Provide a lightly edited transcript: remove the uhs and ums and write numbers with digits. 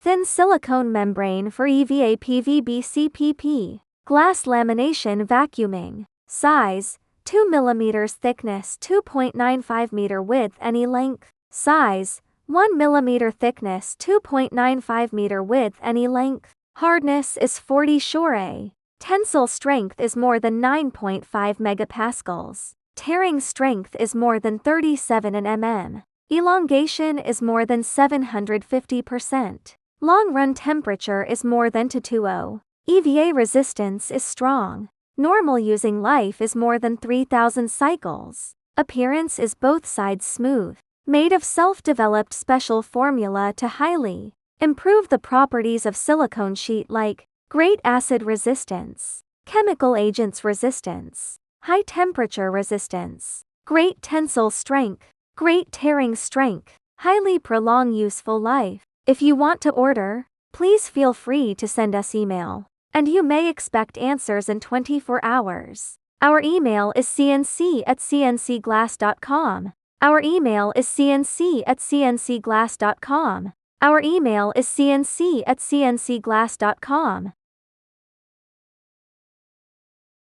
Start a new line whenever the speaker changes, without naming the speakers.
Thin silicone membrane for EVA PVB SGP. Glass lamination vacuuming. Size, 2 mm thickness, 2.95 m width, any length. Size, 1 mm thickness, 2.95 m width, any length. Hardness is 40 Sure. Tensile strength is more than 9.5 megapascals. Tearing strength is more than 37 mm. Elongation is more than 750%. Long run temperature is more than 220. EVA resistance is strong. Normal using life is more than 3,000 cycles. Appearance is both sides smooth. Made of self-developed special formula to highly improve the properties of silicone sheet, like great acid resistance, chemical agents resistance, high temperature resistance, great tensile strength, great tearing strength, highly prolong useful life. If you want to order, please feel free to send us email, and you may expect answers in 24 hours. Our email is cnc@cncglass.com. Our email is cnc@cncglass.com. Our email is cnc@cncglass.com.